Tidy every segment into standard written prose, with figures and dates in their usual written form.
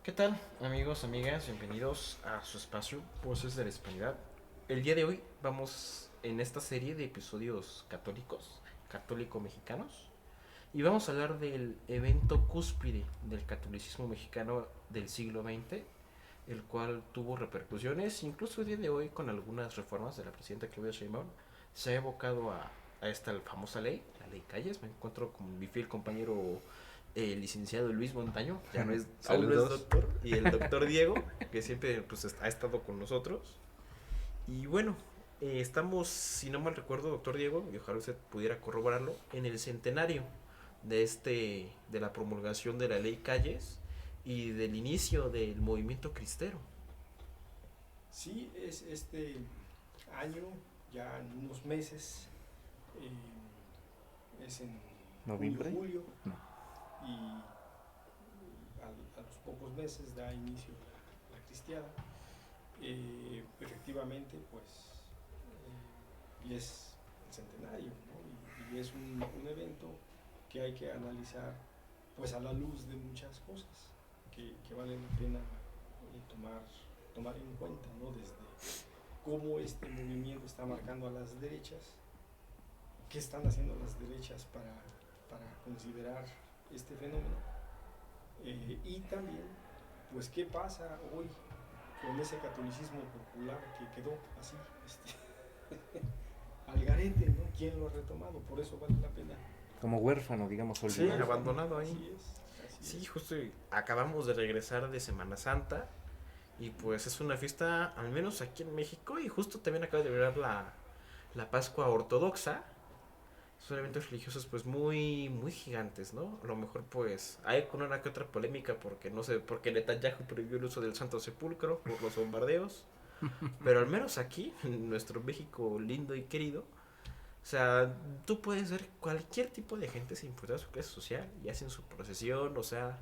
¿Qué tal, amigos, amigas? Bienvenidos a su espacio, Voces de la Hispanidad. El día de hoy vamos en esta serie de episodios católicos, católico-mexicanos, y vamos a hablar del evento cúspide del catolicismo mexicano del siglo XX, el cual tuvo repercusiones, incluso el día de hoy con algunas reformas de la presidenta Claudia Sheinbaum, se ha evocado a esta famosa ley, la ley Calles. Me encuentro con mi fiel compañero el licenciado Luis Montaño, ya no es, aún no es Saludos. doctor, y el doctor Diego, que siempre pues, ha estado con nosotros. Y bueno, estamos, si no mal recuerdo, doctor Diego, y ojalá usted pudiera corroborarlo, en el centenario de la promulgación de la ley Calles y del inicio del movimiento cristero. Sí, es este año, ya en unos meses, es en junio, ¿Noviembre? julio, No. y a los pocos meses da inicio la cristiada. Efectivamente, pues, y es el centenario, ¿no? Y es un evento que hay que analizar, pues, a la luz de muchas cosas que vale la pena tomar en cuenta, ¿no? Desde cómo este movimiento está marcando a las derechas, qué están haciendo las derechas para considerar este fenómeno, y también, pues, qué pasa hoy con ese catolicismo popular que quedó así, al garete, ¿no? ¿Quién lo ha retomado? Por eso vale la pena. Como huérfano, digamos, Sí, olvidado. abandonado ahí. Así es, así Sí, es. justo acabamos de regresar de Semana Santa y pues es una fiesta, al menos aquí en México, y justo también acaba de ver la Pascua Ortodoxa. Son eventos religiosos pues muy gigantes, ¿no? A lo mejor pues hay con una que otra polémica porque no sé, porque Netanyahu prohibió el uso del Santo Sepulcro por los bombardeos, pero al menos aquí, en nuestro México lindo y querido, o sea, tú puedes ver cualquier tipo de gente sin importar su clase social y hacen su procesión, o sea,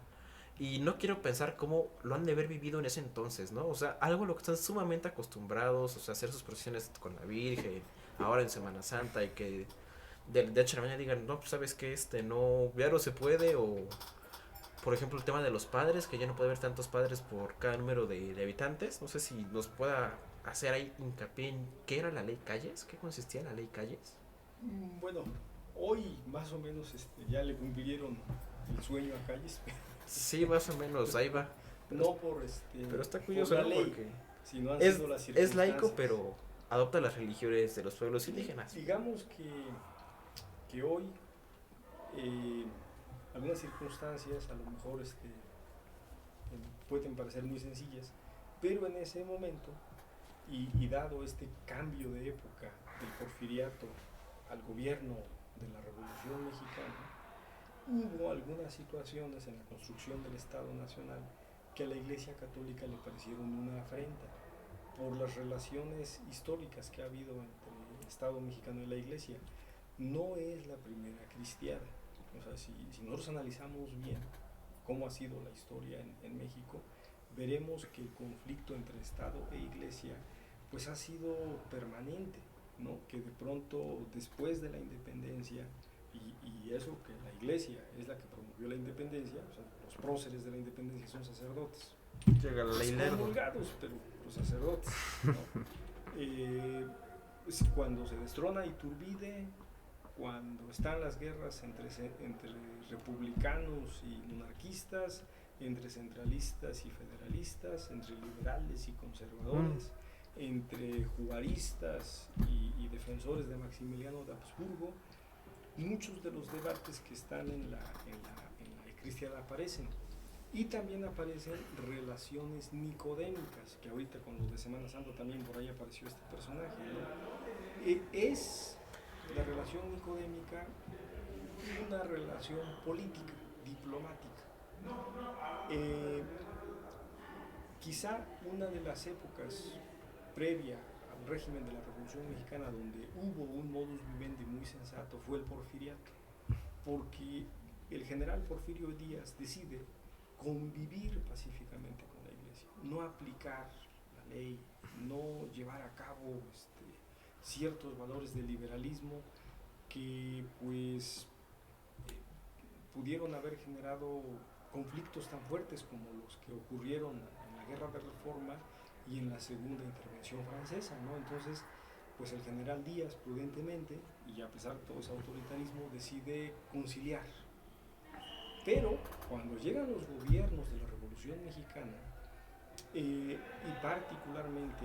y no quiero pensar cómo lo han de haber vivido en ese entonces, ¿no? O sea, algo a lo que están sumamente acostumbrados, o sea, hacer sus procesiones con la Virgen, ahora en Semana Santa, y que de hecho la mañana digan, no, pues sabes que no, ya no se puede, o por ejemplo el tema de los padres, que ya no puede haber tantos padres por cada número de habitantes. No sé si nos pueda hacer ahí hincapié en qué era la ley Calles, qué consistía la ley Calles. Bueno, hoy más o menos, ya le cumplieron el sueño a Calles, Sí, más o menos, ahí va. Pero, no pero está por curioso, la ¿no? ley, Porque sino han es, sido las es laico, circunstancias. pero adopta las religiones de los pueblos Sí, indígenas. digamos que hoy, eh, algunas circunstancias a lo mejor, pueden parecer muy sencillas, pero en ese momento, y dado este cambio de época del porfiriato al gobierno de la Revolución Mexicana, hubo algunas situaciones en la construcción del Estado Nacional que a la Iglesia Católica le parecieron una afrenta por las relaciones históricas que ha habido entre el Estado mexicano y la Iglesia. No es la primera cristiada. O sea, si nosotros analizamos bien cómo ha sido la historia en México, veremos que el conflicto entre Estado e Iglesia pues ha sido permanente, ¿no? Que de pronto, después de la independencia, y eso que la Iglesia es la que promovió la independencia, o sea, los próceres de la independencia son sacerdotes, Llega la ley Lerdo. excomulgados, pero los sacerdotes, ¿no? Cuando se destrona Iturbide, cuando están las guerras entre republicanos y monarquistas, entre centralistas y federalistas, entre liberales y conservadores, entre juaristas y defensores de Maximiliano de Habsburgo, muchos de los debates que están en la cristiana aparecen. Y también aparecen relaciones nicodémicas, que ahorita con los de Semana Santa también por ahí apareció este personaje, ¿no? Es la relación nicodémica una relación política, diplomática. Eh, Quizá una de las épocas previa al régimen de la Revolución Mexicana donde hubo un modus vivendi muy sensato fue el porfiriato, porque el general Porfirio Díaz decide convivir pacíficamente con la Iglesia, no aplicar la ley, no llevar a cabo ciertos valores del liberalismo que pues pudieron haber generado conflictos tan fuertes como los que ocurrieron en la Guerra de Reforma y en la Segunda Intervención Francesa, ¿no? Entonces, pues el general Díaz prudentemente, y a pesar de todo ese autoritarismo, decide conciliar. Pero cuando llegan los gobiernos de la Revolución Mexicana, y particularmente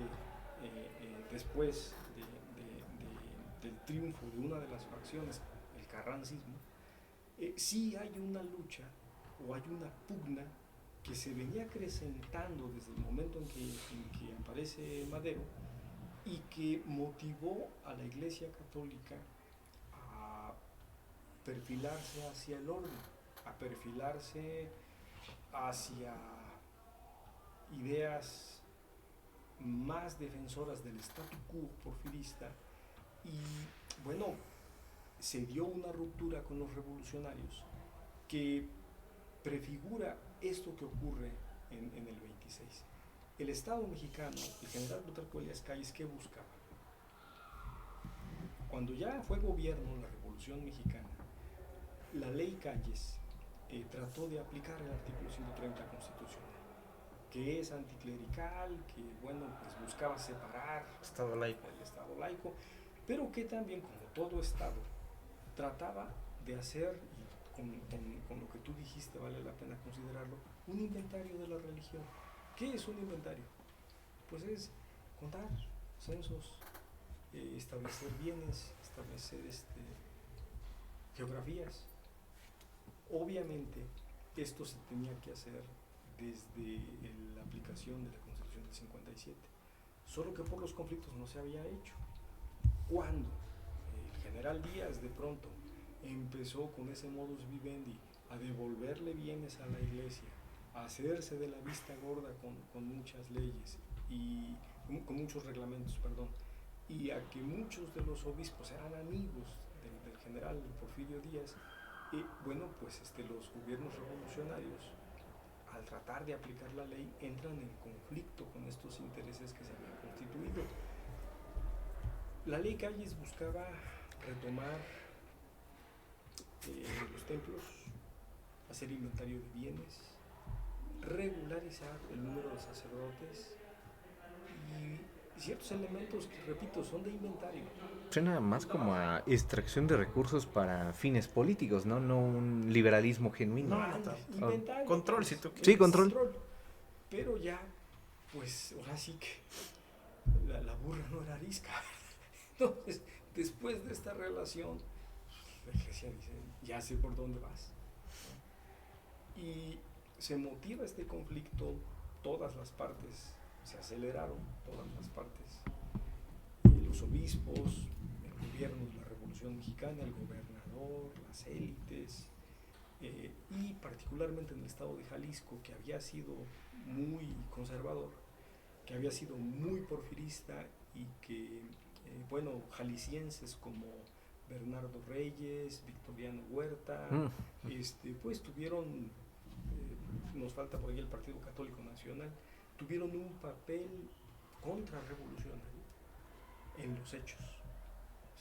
después del triunfo de una de las facciones, el carrancismo, sí hay una lucha o hay una pugna que se venía acrecentando desde el momento en que aparece Madero y que motivó a la Iglesia Católica a perfilarse hacia el orden, a perfilarse hacia ideas más defensoras del statu quo porfirista y bueno, se dio una ruptura con los revolucionarios que prefigura esto que ocurre en el 26. El Estado mexicano, el general Plutarco Elías Calles, ¿qué buscaba? Cuando ya fue gobierno la Revolución Mexicana, la ley Calles trató de aplicar el artículo 130 constitucional, que es anticlerical, que bueno, pues buscaba separar Estado laico. el Estado laico, pero que también, como todo Estado, trataba de hacer, y con lo que tú dijiste vale la pena considerarlo, un inventario de la religión. ¿Qué es un inventario? Pues es contar censos, establecer bienes, establecer geografías. Obviamente esto se tenía que hacer desde la aplicación de la Constitución del 57, solo que por los conflictos no se había hecho. Cuando el general Díaz de pronto empezó con ese modus vivendi a devolverle bienes a la iglesia, a hacerse de la vista gorda con muchas leyes y con muchos reglamentos, perdón, y a que muchos de los obispos eran amigos del general Porfirio Díaz, bueno, pues los gobiernos revolucionarios, al tratar de aplicar la ley, entran en conflicto con estos intereses que se habían constituido. La ley Calles buscaba retomar los templos, hacer inventario de bienes, regularizar el número de sacerdotes y ciertos elementos que, repito, son de inventario. Suena más como a extracción de recursos para fines políticos, ¿no? No un liberalismo genuino. No, no tanto. Inventario. Control, si tú quieres. Sí, control. Pero ya, pues ahora sí que la burra no era arisca. Entonces, después de esta relación, la iglesia dice, ya sé por dónde vas. Y se motiva este conflicto, todas las partes se aceleraron, todas las partes, los obispos, el gobierno de la Revolución Mexicana, el gobernador, las élites, y particularmente en el estado de Jalisco, que había sido muy conservador, que había sido muy porfirista y que, bueno, jaliscienses como Bernardo Reyes, Victoriano Huerta, pues tuvieron, nos falta por ahí el Partido Católico Nacional, tuvieron un papel contrarrevolucionario en los hechos.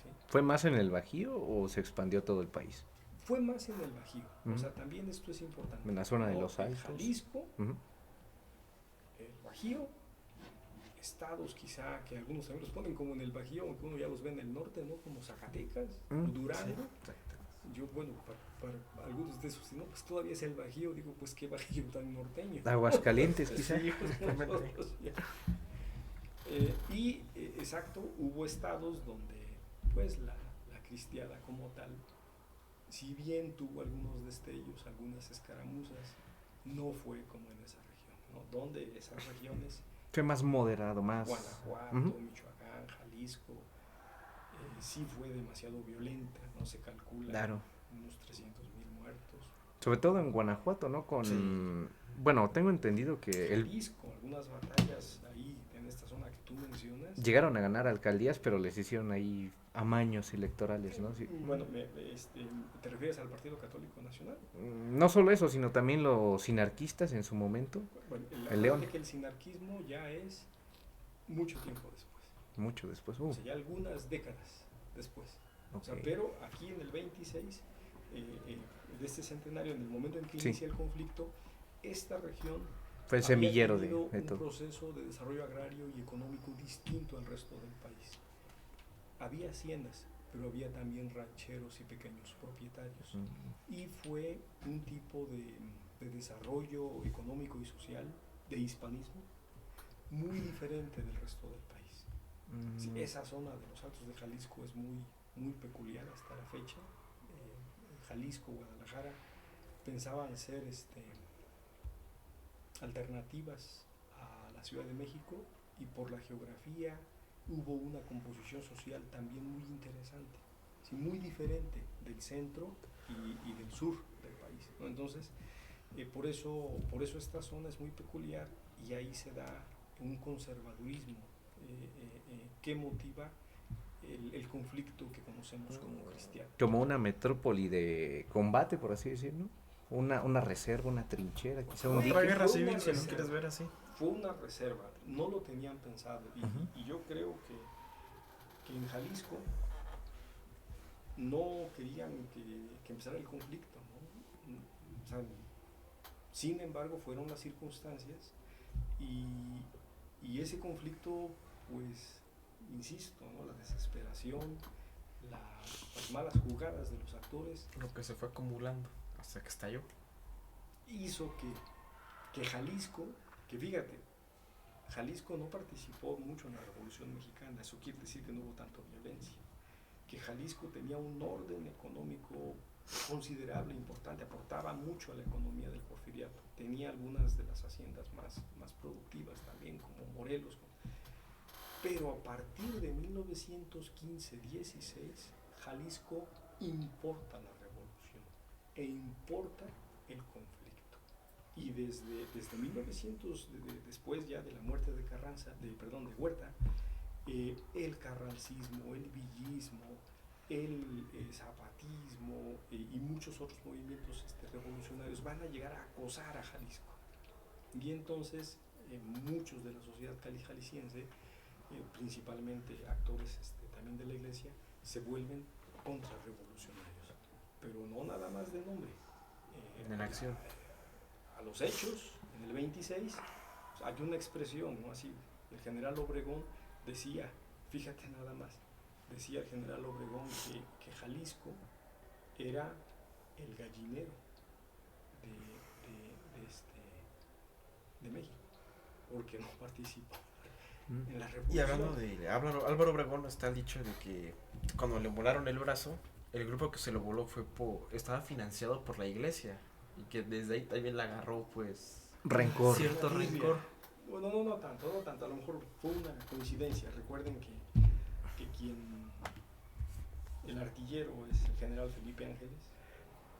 ¿Sí? ¿Fue más en el Bajío o se expandió a todo el país? Fue más en el Bajío, o sea, también esto es importante. En la zona de ¿no? los Altos. Jalisco, el Bajío, estados quizá que algunos también los ponen como en el Bajío, aunque uno ya los ve en el norte, ¿no? Como Zacatecas, Durango. Sí, yo, bueno, para algunos de esos, ¿no? Pues todavía es el Bajío, digo, pues qué Bajío tan norteño. Aguascalientes, quizá. Sí, exacto, hubo estados donde, pues, la cristiada como tal, si bien tuvo algunos destellos, algunas escaramuzas, no fue como en esa región, ¿no? Donde esas regiones... Fue más moderado, más... Guanajuato, Michoacán, Jalisco, sí fue demasiado violenta, no se calcula unos 300,000 muertos. Sobre todo en Guanajuato, ¿no? Con... Bueno, tengo entendido que... Jalisco, algunas batallas ahí en esta zona que tú mencionas. Llegaron a ganar alcaldías, pero les hicieron ahí amaños electorales, ¿no? Sí. Bueno, ¿te refieres al Partido Católico Nacional? No solo eso, sino también los sinarquistas en su momento. Bueno, el León. Que el sinarquismo ya es mucho tiempo después. Mucho después. O sea, ya algunas décadas después. Okay. O sea, pero aquí en el 26, de este centenario, en el momento en que Sí. inicia el conflicto, esta región Fue el había semillero tenido de un todo. proceso de desarrollo agrario y económico distinto al resto del país. Había haciendas, pero había también rancheros y pequeños propietarios. Y fue un tipo de desarrollo económico y social, de hispanismo, muy diferente del resto del país. Sí, esa zona de los Altos de Jalisco es muy, muy peculiar hasta la fecha. Jalisco, Guadalajara, pensaban ser alternativas a la Ciudad de México, y por la geografía hubo una composición social también muy interesante, ¿sí? Muy diferente del centro y del sur del país, ¿no? Entonces, por eso esta zona es muy peculiar, y ahí se da un conservadurismo que motiva el conflicto que conocemos como cristiano. Como una metrópoli de combate, por así decirlo. Una reserva, una trinchera, quizá un Otra dique. guerra Fue civil, una si lo reserva. quieres ver así. Fue una reserva, no lo tenían pensado, y yo creo que en Jalisco no querían que empezara el conflicto, ¿no? O sea, sin embargo, fueron las circunstancias, y ese conflicto, pues, insisto, ¿no? La desesperación, las malas jugadas de los actores, Lo que se fue acumulando hasta que estalló. hizo que Jalisco, que fíjate, Jalisco no participó mucho en la Revolución Mexicana, eso quiere decir que no hubo tanta violencia, que Jalisco tenía un orden económico considerable, importante, aportaba mucho a la economía del porfiriato, tenía algunas de las haciendas más productivas también, como Morelos, pero a partir de 1915-16, Jalisco importa la revolución e importa el conflicto. Y desde 1900, después ya de la muerte de de Huerta, el carrancismo, el villismo, el zapatismo y muchos otros movimientos revolucionarios van a llegar a acosar a Jalisco. Y entonces muchos de la sociedad jalisciense, principalmente actores también de la iglesia, se vuelven contrarrevolucionarios, pero no nada más de nombre. En la acción. A los hechos, en el 26, hay una expresión, ¿no? Así, el general Obregón decía, fíjate nada más, decía el general Obregón que Jalisco era el gallinero de México, porque no participó en la revolución. Y hablando de Álvaro Obregón, está el dicho de que cuando le volaron el brazo, el grupo que se lo voló estaba financiado por la iglesia, y que desde ahí también le agarró pues Rencor. cierto rencor. Bueno, no tanto, a lo mejor fue una coincidencia. Recuerden que el artillero es el general Felipe Ángeles,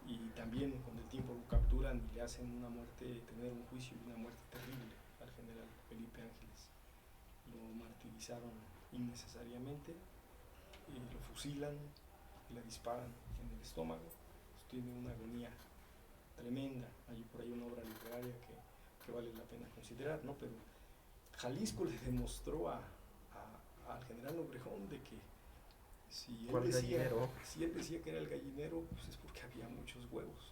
y también con el tiempo lo capturan y le hacen tener un juicio y una muerte terrible al general Felipe Ángeles. Lo martirizaron innecesariamente, lo fusilan, le disparan en el estómago, tiene una agonía tremenda. Hay por ahí una obra literaria que vale la pena considerar, ¿no? Pero Jalisco le demostró al general Obregón de que si él decía que era el gallinero, pues es porque había muchos huevos.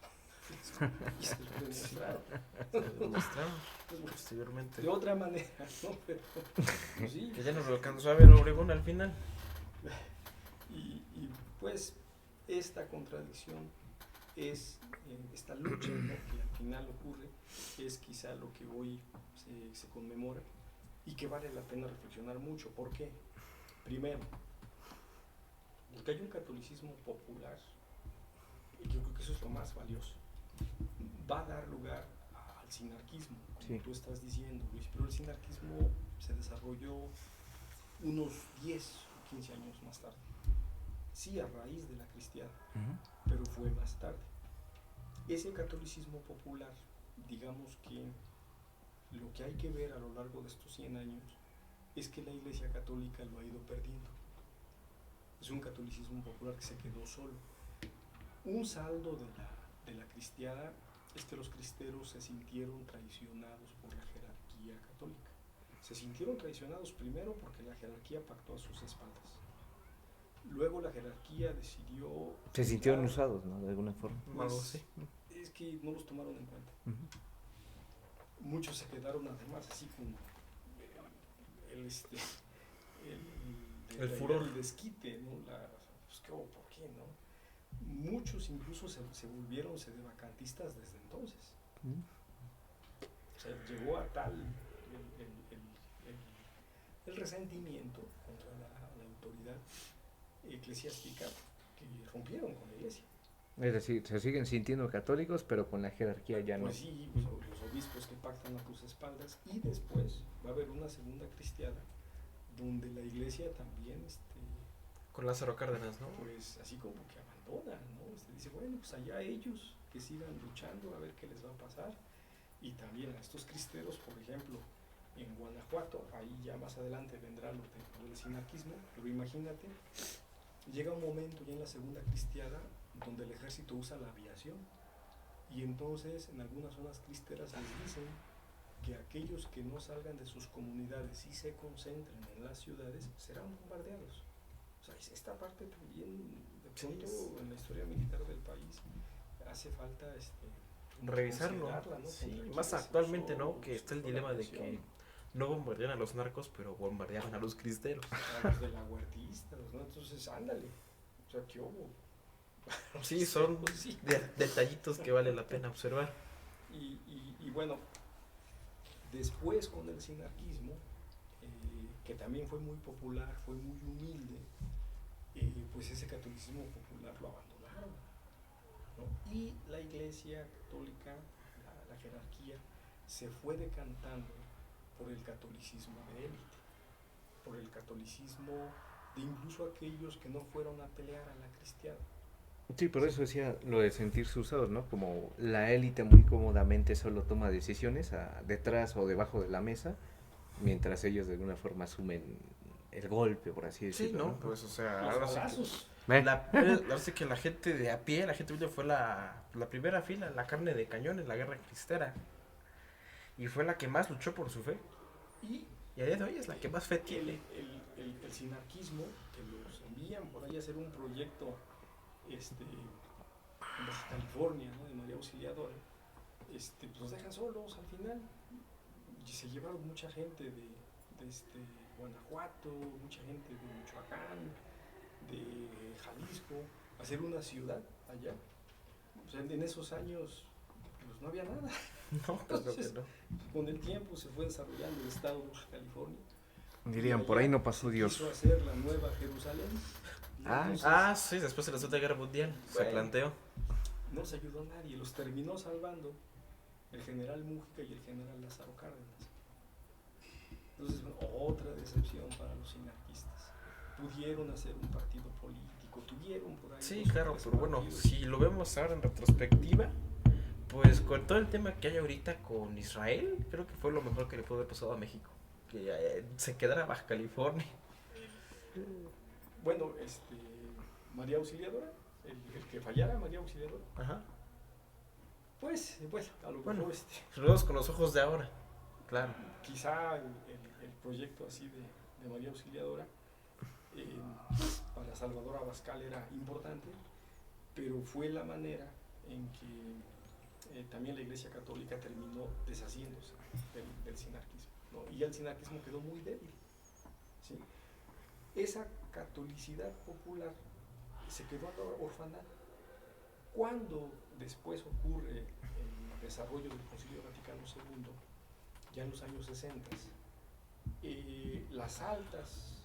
Y se lo demostraron. Posteriormente. De otra manera, ¿no? Pero, pues sí. Que ya nos lo alcanzó a ver Obregón al final. Y pues esta contradicción es esta lucha, ¿no? Que al final ocurre, es quizá lo que hoy se conmemora y que vale la pena reflexionar mucho. ¿Por qué? Primero, porque hay un catolicismo popular, y yo creo que eso es lo más valioso. Va a dar lugar al sinarquismo, como Sí. tú estás diciendo, Luis, pero el sinarquismo se desarrolló unos 10 o 15 años más tarde. Sí, a raíz de la cristiada, pero fue más tarde. Ese catolicismo popular, digamos que lo que hay que ver a lo largo de estos 100 años es que la Iglesia Católica lo ha ido perdiendo. Es un catolicismo popular que se quedó solo. Un saldo de la cristiada es que los cristeros se sintieron traicionados por la jerarquía católica. Se sintieron traicionados primero porque la jerarquía pactó a sus espaldas. Luego la jerarquía decidió... Se sintieron usados, ¿no? De alguna forma. Algo así. Es que no los tomaron en cuenta. Muchos se quedaron además así con el furor. El desquite, ¿no? Pues, ¿por qué, no? Muchos incluso se volvieron sedevacantistas desde entonces. O sea, llegó a tal el resentimiento contra la autoridad eclesiástica que rompieron con la iglesia. Es decir, se siguen sintiendo católicos, pero con la jerarquía ya no. Pues sí, los obispos que pactan a tus espaldas, y después va a haber una segunda cristiada donde la iglesia también con Lázaro Cárdenas, ¿no? Pues así como que abandona, ¿no? Dice, bueno, pues allá ellos que sigan luchando a ver qué les va a pasar. Y también a estos cristeros, por ejemplo, en Guanajuato, ahí ya más adelante vendrá lo del sinarquismo, pero imagínate, llega un momento ya en la segunda cristiada donde el ejército usa la aviación, y entonces en algunas zonas cristeras les dicen que aquellos que no salgan de sus comunidades y se concentren en las ciudades serán bombardeados. O sea, esta parte también, de pronto, en la historia militar del país, hace falta revisarlo, ¿no? Sí, más actualmente, ¿no? Que está el dilema de que no bombardean a los narcos, pero bombardeaban a los cristeros. A los de la huertistas, ¿no? Entonces, ándale. O sea, ¿qué hubo? Sí, son detallitos que vale la pena observar. Y bueno, después con el sinarquismo, que también fue muy popular, fue muy humilde, pues ese catolicismo popular lo abandonaron, ¿no? Y la iglesia católica, la jerarquía, se fue decantando por el catolicismo de élite, por el catolicismo de incluso aquellos que no fueron a pelear a la cristiana. Sí, por eso decía lo de sentirse usados, ¿no? Como la élite muy cómodamente solo toma decisiones detrás o debajo de la mesa, mientras ellos de alguna forma asumen el golpe, por así decirlo. Sí, ¿no? ¿no? Pues, o sea, Los ahora balazos. sí que la gente de a pie, la gente humilde fue la primera fila, la carne de cañón en la guerra cristera. Y fue la que más luchó por su fe. Y a día de hoy es la que más fe tiene. El sinarquismo, que los envían por ahí a hacer un proyecto en Baja California, ¿no? De María Auxiliadora, pues los dejan solos al final. Y se llevaron mucha gente de Guanajuato, mucha gente de Michoacán, de Jalisco, a hacer una ciudad allá. O sea, en esos años pues no había nada. No, pues Entonces, no. con el tiempo se fue desarrollando el estado de Baja California. Dirían, por ahí no pasó Dios. Quiso hacer la nueva Jerusalén. Sí, después de la Segunda Guerra Mundial se planteó. No se ayudó a nadie, los terminó salvando el general Mújica y el general Lázaro Cárdenas. Entonces, bueno, otra decepción para los sinarquistas. Pudieron hacer un partido político, tuvieron por ahí... Sí, claro, pero bueno, si lo vemos ahora en retrospectiva, pues con todo el tema que hay ahorita con Israel, creo que fue lo mejor que le pudo haber pasado a México. Que se quedara Baja California. Bueno, María Auxiliadora, el que fallara María Auxiliadora. Ajá. Pues, a lo mejor lo vemos con los ojos de ahora, claro. Quizá el proyecto así de María Auxiliadora para Salvador Abascal era importante, pero fue la manera en que también la Iglesia Católica terminó deshaciéndose del sinarquismo, ¿no? Y el sinarquismo quedó muy débil, ¿sí? Esa catolicidad popular se quedó orfanada. Cuando después ocurre el desarrollo del Concilio Vaticano II, ya en los años 60, las altas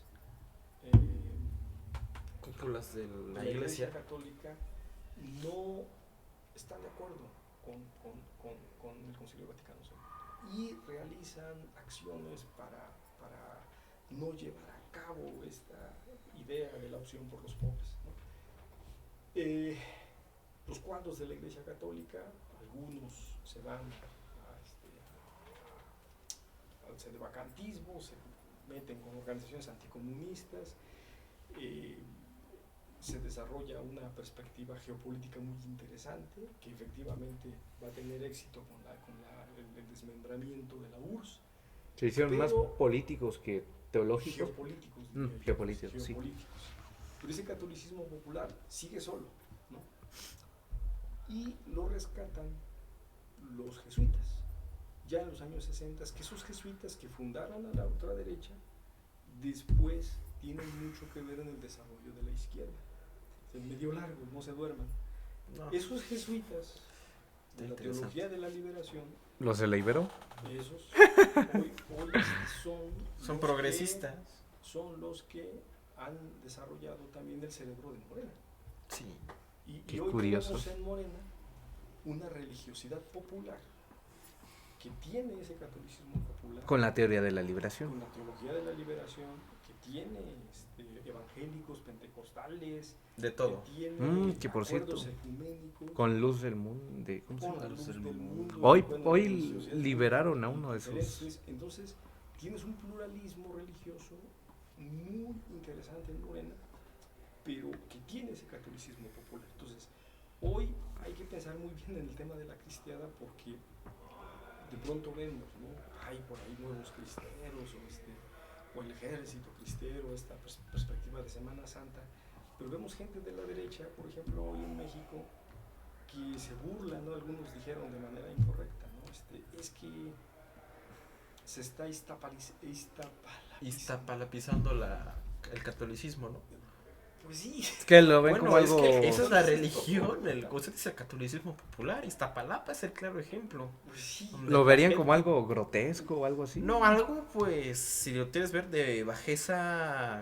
cúpulas de la Iglesia Católica no están de acuerdo con el Concilio Vaticano II y realizan acciones para no llevar a cabo esta idea de la opción por los pobres, ¿no? Los cuadros de la Iglesia Católica, algunos se van al sedevacantismo, se meten con organizaciones anticomunistas, se desarrolla una perspectiva geopolítica muy interesante que efectivamente va a tener éxito con el desmembramiento de la URSS. Se hicieron más políticos que teológicos. Geopolíticos. Geopolíticos, sí. Pero ese catolicismo popular sigue solo, ¿no? Y lo rescatan los jesuitas, ya en los años 60, que esos jesuitas que fundaron a la ultraderecha, después tienen mucho que ver en el desarrollo de la izquierda. Es medio largo, no se duerman. No. Esos jesuitas de la teología de la liberación, ¿Los de la Ibero? esos hoy son Son los progresistas. son los que han desarrollado también el cerebro de Morena. Sí. Y Qué hoy curioso. tenemos en Morena una religiosidad popular que tiene ese catolicismo popular Con la teoría de la liberación. con la teología de la liberación, que tiene evangélicos, pentecostales, De todo. que tiene que por acuerdos cierto, ecuménicos, con Luz del Mundo. ¿Cómo se con llama? la luz del mundo, Hoy- bueno, hoy la religiosidad liberaron a uno de sus- diferentes. Entonces, tienes un pluralismo religioso muy interesante en Morena, pero que tiene ese catolicismo popular. Entonces, hoy hay que pensar muy bien en el tema de la cristiada, porque de pronto vemos, ¿no? Hay por ahí nuevos cristeros o el ejército cristero, esta perspectiva de Semana Santa, pero vemos gente de la derecha, por ejemplo, hoy en México, que se burlan, ¿no? Algunos dijeron de manera incorrecta, ¿no? Es que se está Iztapalapizando el catolicismo, ¿no? Pues sí. Es que lo ven Bueno, como es algo... que esa es la religión, el concepto es el catolicismo popular. Iztapalapa es el claro ejemplo. Pues sí. Donde ¿Lo la verían gente- como algo grotesco o algo así? No, algo pues, si lo quieres ver de bajeza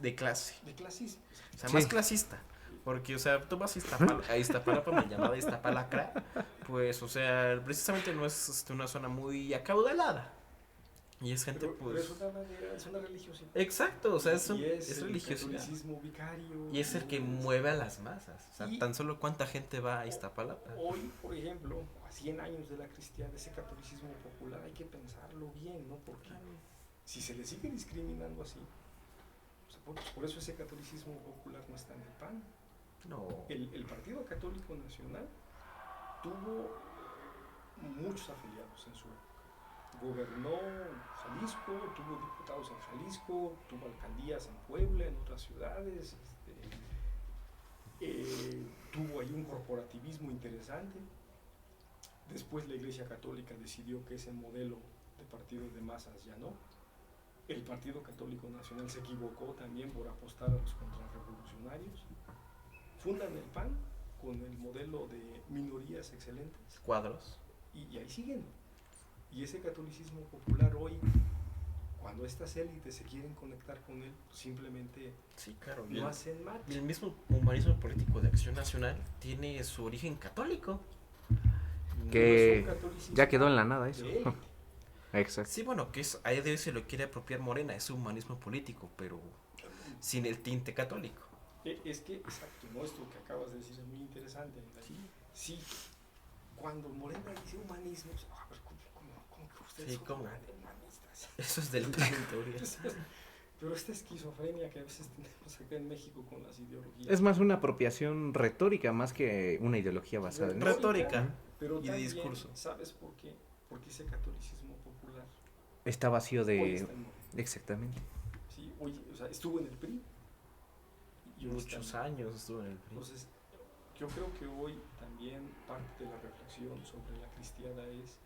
de clase. De clasismo. O sea, Sí. más clasista. Porque, o sea, tú vas a Iztapalapa, me llamada Iztapalacra, pues, o sea, precisamente no es una zona muy acaudalada. Y es gente, Pero pues... es una manera, es una religiosidad. Exacto, o sea, es Y es el religiosidad. catolicismo vicario. Y es el que ¿no? mueve a las masas. O sea, Y- tan solo cuánta gente va a Iztapalapa. Hoy, por ejemplo, a 100 años de la cristiandad, ese catolicismo popular, hay que pensarlo bien, ¿no? Porque si se le sigue discriminando así, o sea, por eso ese catolicismo popular no está en el PAN. No. El Partido Católico Nacional tuvo muchos afiliados en su época. Gobernó Jalisco, tuvo diputados en Jalisco, tuvo alcaldías en Puebla, en otras ciudades, tuvo ahí un corporativismo interesante. Después la Iglesia Católica decidió que ese modelo de partido de masas ya no. El Partido Católico Nacional se equivocó también por apostar a los contrarrevolucionarios. Fundan el PAN con el modelo de minorías excelentes Cuadros. y ahí siguen. Y ese catolicismo popular hoy, cuando estas élites se quieren conectar con él, simplemente Sí, claro. no hacen match. El mismo humanismo político de Acción Nacional tiene su origen católico. Que No es un catolicismo ya quedó en la nada eso. de élite. Exacto. Sí, bueno, que es, ahí de hoy se lo quiere apropiar Morena, es humanismo político, pero sin el tinte católico. Es que, exacto, ¿no? Esto que acabas de decir es muy interesante. Sí, cuando Morena dice humanismo, pero ¿cómo que ustedes Sí, son ¿cómo? humanistas? Eso es del plan en teoría. Pero esta esquizofrenia que a veces tenemos acá en México con las ideologías. Es más una apropiación retórica más que una ideología basada en eso. Retórica. Pero y también, discurso. ¿sabes por qué? Porque ese catolicismo popular Está vacío hoy de... está en Morena. Exactamente. Sí, hoy, o sea, estuvo en el PRI. Y hoy está en Muchos Morena. años estuvo en el PRI. Entonces, yo creo que hoy también parte de la reflexión sobre la cristiada es,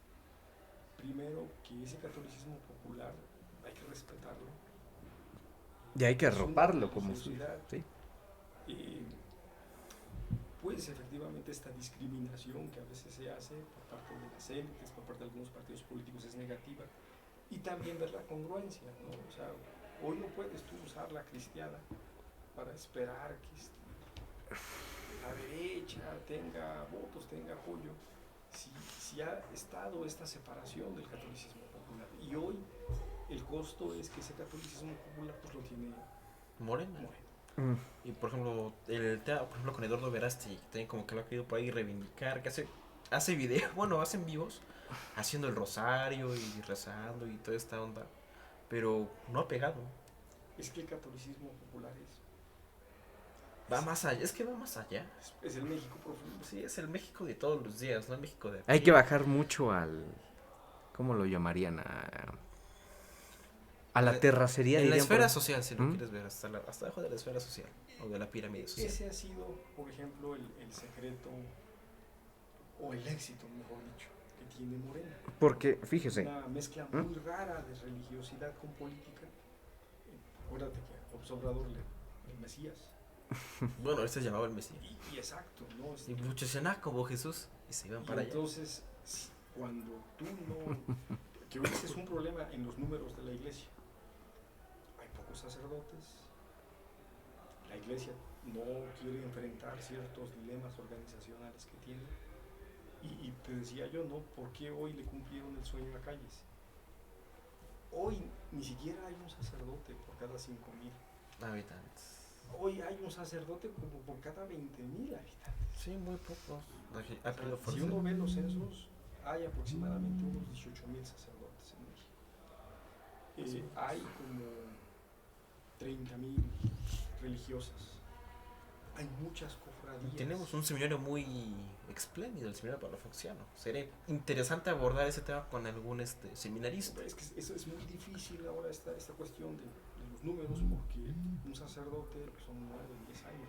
primero, que ese catolicismo popular hay que respetarlo. Y hay que Es una arroparlo como su... religiosidad. Sí. Pues efectivamente esta discriminación que a veces se hace por parte de las élites, por parte de algunos partidos políticos es negativa. Y también ver la congruencia, ¿no? O sea, hoy no puedes tú usar la cristiada para esperar que la derecha tenga votos, tenga apoyo, si ha estado esta separación del catolicismo popular. Y hoy el costo es que ese catolicismo popular pues lo tiene Morena. Morena. Y por ejemplo, por ejemplo con Eduardo Verástegui, también como que lo ha querido por ahí reivindicar, que hace videos, bueno, hacen vivos, haciendo el rosario y rezando y toda esta onda, pero no ha pegado. Es que el catolicismo popular Va más allá, es que va más allá. es el México profundo. Sí, es el México de todos los días, no el México de... Hay aquí. que bajar mucho al... ¿Cómo lo llamarían? a la terracería. En la dirían esfera por- social, si lo ¿Mm? quieres ver, hasta abajo de la esfera social, o de la pirámide social. Ese ha sido, por ejemplo, el secreto, o el éxito, mejor dicho, que tiene Morena. Porque, fíjese, Una mezcla muy rara de religiosidad con política. Acuérdate que Obrador el Mesías. Bueno, este se llamaba el Mesías. Y exacto, ¿no? Y muchos decían, como Jesús, y se iban Y para allá. entonces, cuando tú no... Que hoy ese es un problema en los números de la iglesia. Hay pocos sacerdotes. La iglesia no quiere enfrentar ciertos dilemas organizacionales que tiene. Y te decía yo, ¿no? ¿Por qué hoy le cumplieron el sueño a Calles? Hoy ni siquiera hay un sacerdote por cada 5,000 Habitantes. Hoy hay un sacerdote como por cada 20,000 habitantes. Sí, muy pocos. O sea, si uno ve los censos, hay aproximadamente unos 18,000 sacerdotes en México. Sí. Hay como 30,000 religiosas. Hay muchas cofradías. Tenemos un seminario muy espléndido, el seminario palafoxiano. Sería interesante abordar ese tema con algún seminarista. Es que eso es muy difícil ahora esta cuestión de los números, porque un sacerdote son 9, 10 años.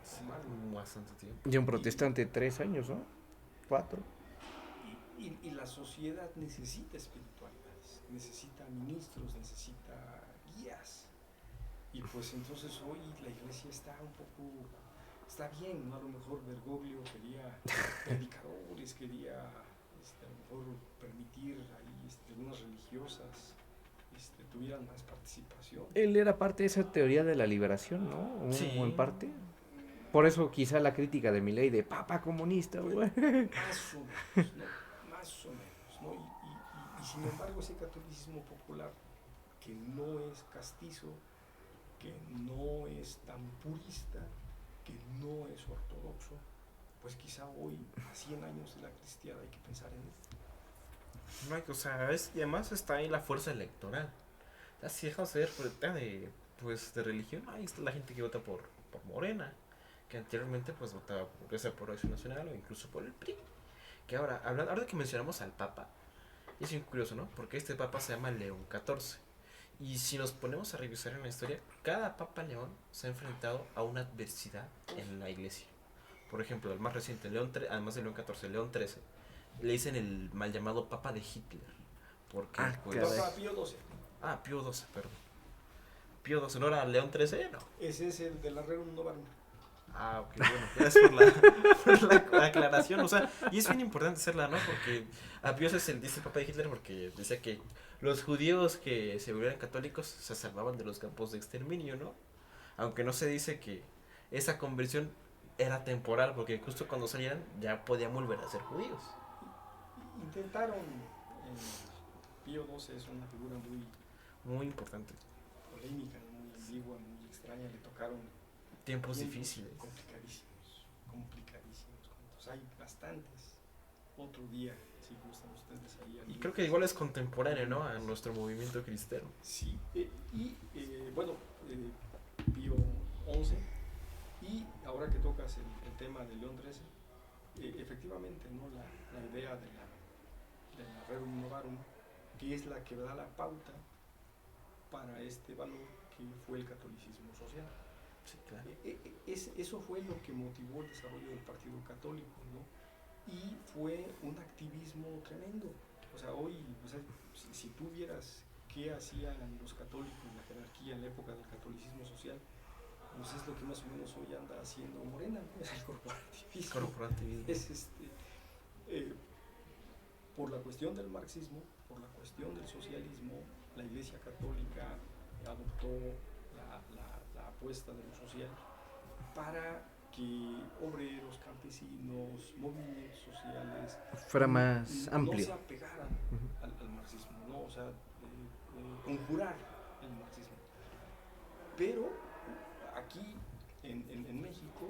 Formarlo. Bastante tiempo. y un protestante 3 años, ¿no? 4. Y la sociedad necesita espiritualidades, necesita ministros, necesita guías. Y pues entonces hoy la iglesia está un poco, está bien, ¿no? A lo mejor Bergoglio quería predicadores, quería a lo mejor permitir ahí algunas religiosas tuvieran más participación. Él era parte de esa teoría de la liberación, ¿no? Sí. O en parte. Por eso quizá la crítica de Milei de papa comunista, güey. Más o menos, ¿no? Más o menos, ¿no? Y sin embargo ese catolicismo popular que no es castizo, que no es tan purista, que no es ortodoxo, pues quizá hoy, a 100 años de la cristiada, hay que pensar en él. No hay, o sea, y además está ahí la fuerza electoral. Así dejamos de ver por el tema de religión. Ahí está la gente que vota por Morena, que anteriormente pues votaba por Acción Nacional o incluso por el PRI. Que ahora que mencionamos al Papa, es bien curioso, ¿no? Porque este Papa se llama León XIV. Y si nos ponemos a revisar en la historia, cada Papa León se ha enfrentado a una adversidad en la iglesia. Por ejemplo, el más reciente, además de León XIV, León XIII, le dicen el mal llamado Papa de Hitler. Porque, Papa Pío XII. Pío XII, perdón. Pío XII, ¿no era León XIII? No. Ese es el de la Rerum Novarum. Ok, bueno, gracias por la aclaración. O sea, y es bien importante hacerla, ¿no? Porque a Pío se le dice Papa de Hitler porque decía que los judíos que se volvieran católicos se salvaban de los campos de exterminio, ¿no? Aunque no se dice que esa conversión era temporal, porque justo cuando salieran ya podían volver a ser judíos. Intentaron, Pío XII es una figura muy importante, polémica, muy ambigua, muy extraña, le tocaron tiempos difíciles, complicadísimos. Entonces hay bastantes. Otro día, si gustan ustedes ahí. Y creo que igual es contemporáneo, ¿no? A nuestro movimiento cristiano. Sí, bueno, Pío XI, y ahora que tocas el tema de León XIII, efectivamente, ¿no? La idea de la Rerum Novarum, que es la que da la pauta para este valor que fue el catolicismo social. Sí, claro. Eso fue lo que motivó el desarrollo del Partido Católico, ¿no? Y fue un activismo tremendo. O sea, hoy, si tú vieras qué hacían los católicos, la jerarquía en la época del catolicismo social, pues es lo que más o menos hoy anda haciendo Morena, ¿no? Es el corporativismo. Es por la cuestión del marxismo, por la cuestión del socialismo, la Iglesia Católica adoptó la apuesta de lo social para que obreros, campesinos, movimientos sociales fuera más amplio, no se apegaran al marxismo, ¿no? O sea, conjurar el marxismo. Pero aquí en México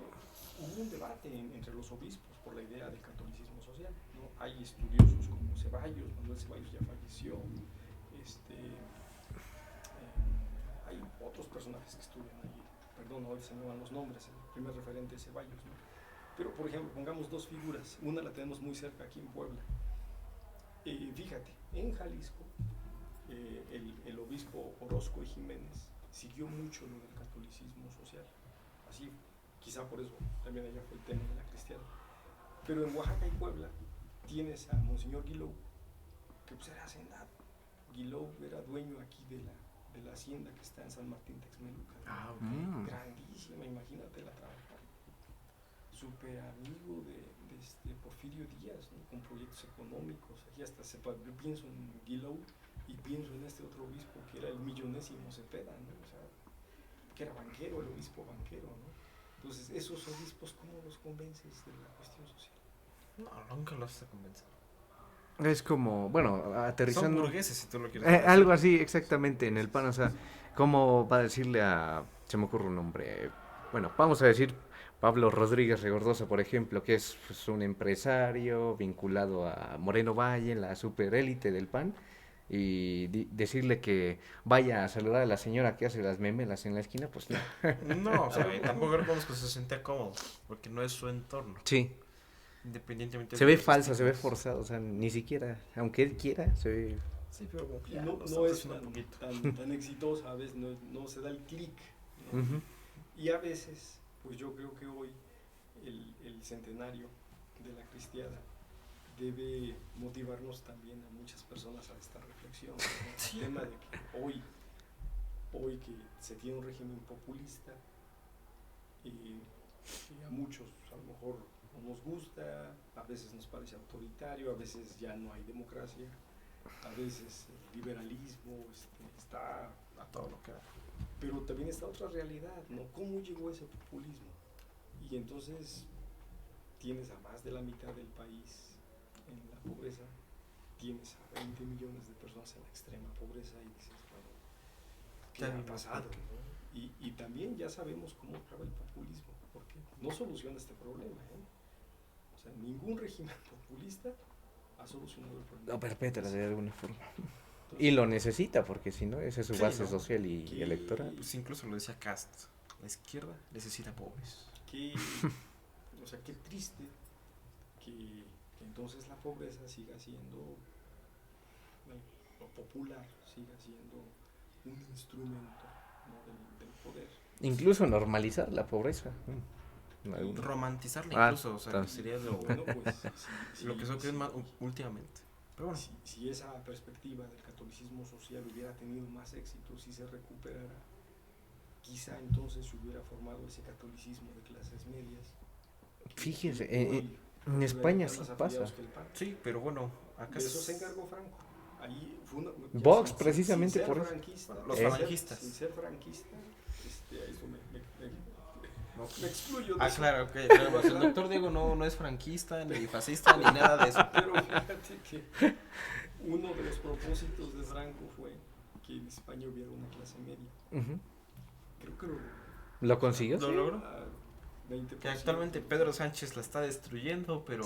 hubo un debate entre los obispos por la idea del catolicismo social, ¿no? Hay estudiosos como Ceballos, Manuel Ceballos ya falleció, hay otros personajes que estuvieron ahí, perdón, hoy se me van los nombres, el primer referente es Ceballos, ¿no? Pero por ejemplo, pongamos dos figuras, una la tenemos muy cerca aquí en Puebla. Fíjate, en Jalisco el obispo Orozco y Jiménez siguió mucho lo del catolicismo social. Así, quizá por eso también allá fue el tema de la cristiana. Pero en Oaxaca y Puebla tienes a Monseñor Guilou, que pues era hacendado. Guilou era dueño aquí de la hacienda que está en San Martín Texmelucan. Grandísima, imagínatela trabajar. Súper amigo de Porfirio Díaz, ¿no? Con proyectos económicos. Aquí hasta yo pienso en Guilou y pienso en este otro obispo que era el millonésimo Cepeda, ¿no? O sea, que era banquero, el obispo banquero, ¿no? Entonces, esos obispos, ¿cómo los convences de la cuestión social? No, nunca los se convencen. Es como, bueno, aterrizando. Son burgueses, si tú lo quieres decir. Algo así, exactamente, en el PAN, o sea, ¿cómo va a decirle a, se me ocurre un nombre, bueno, vamos a decir Pablo Rodríguez Regordosa, por ejemplo, que es pues, un empresario vinculado a Moreno Valle, la superélite del PAN, y decirle que vaya a saludar a la señora que hace las memelas en la esquina, pues no. No, o sea, y tampoco reconozco que se siente cómodo, porque no es su entorno. Sí, Independientemente se de ve los falso, se ve estigmas. forzado, o sea, ni siquiera, aunque él quiera, se ve... Sí, pero como que Y ya no lo está es forzando un poquito. tan exitosa, a veces no se da el clic, ¿no? Ujú. Y a veces, pues yo creo que hoy el centenario de la cristiada debe motivarnos también a muchas personas a esta reflexión, ¿no? Sí. El tema de que hoy que se tiene un régimen populista y a muchos a lo mejor no nos gusta, a veces nos parece autoritario, a veces ya no hay democracia, a veces el liberalismo está A todo lo que da. pero también está otra realidad, ¿no? ¿Cómo llegó ese populismo? Y entonces tienes a más de la mitad del país en la pobreza, tienes a 20 millones de personas en la extrema pobreza y dices, bueno, ¿qué ha pasado? ¿No? Y también ya sabemos cómo acaba el populismo, porque no soluciona este problema, ¿eh? O sea, ningún régimen populista ha solucionado el problema. Lo perpetra de alguna forma. Y lo necesita, porque si no, esa es su Sí, base ¿no? social y electoral. Pues incluso lo decía Cast, la izquierda necesita pobres. O sea, qué triste que entonces la pobreza siga siendo, bueno, lo popular siga siendo un instrumento, ¿no? del poder. Incluso normalizar la pobreza. Romantizarla Ah, incluso, o sea, tan- sería lo, Bueno, pues lo que se cree más últimamente. Pero bueno, si esa perspectiva del catolicismo social hubiera tenido más éxito, si se recuperara, quizá entonces se hubiera formado ese catolicismo de clases medias. Fíjese, Hoy en España tuvieran sí más pasa. afiliados que el PAN. sí, pero bueno, acá De eso se encargó Franco. Ahí fue Vox, sin precisamente ser por eso. franquista, Los sin falangistas. Sin ser franquista, eso me excluyo de Ah, eso. claro, ok. Pero pues el doctor Diego no es franquista, ni fascista, ni nada de eso. Pero fíjate que uno de los propósitos de Franco fue que en España hubiera una clase media. Ujú. Creo que lo ¿Lo consiguió? ¿Lo logró? a 20%. Que actualmente Pedro Sánchez la está destruyendo, pero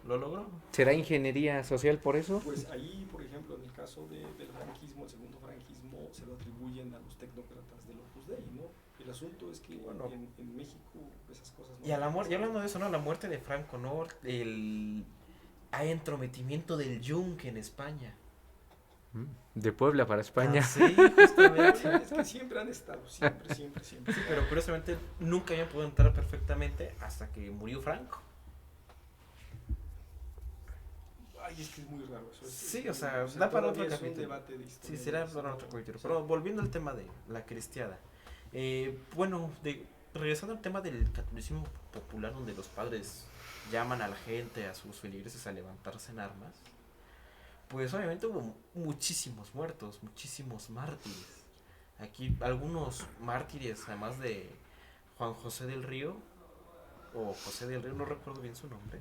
lo logró. ¿Será ingeniería social por eso? Pues ahí, por ejemplo, en el caso del franquismo, el segundo franquismo, se lo atribuyen a los tecnócratas del Opus Dei, ¿no? El asunto es que Bueno. en México esas cosas no. Y a la muerte, y hablando de eso, ¿no? La muerte de Franco, ¿no? Hay entrometimiento del Yunque en España. De Puebla para España. Ah, sí, justamente. Es que siempre han estado, siempre. Sí, pero curiosamente nunca habían podido entrar perfectamente hasta que murió Franco. Ay, es que es muy raro eso. Sí, o sea, da para otro todavía es un capítulo. debate de historia. Sí, será para otro capítulo. Pero volviendo al tema de la cristiada. Bueno, regresando al tema del catolicismo popular, donde los padres llaman a la gente, a sus feligreses, a levantarse en armas, pues obviamente hubo muchísimos muertos, muchísimos mártires. Aquí algunos mártires, además de Juan José del Río, o José del Río, no recuerdo bien su nombre,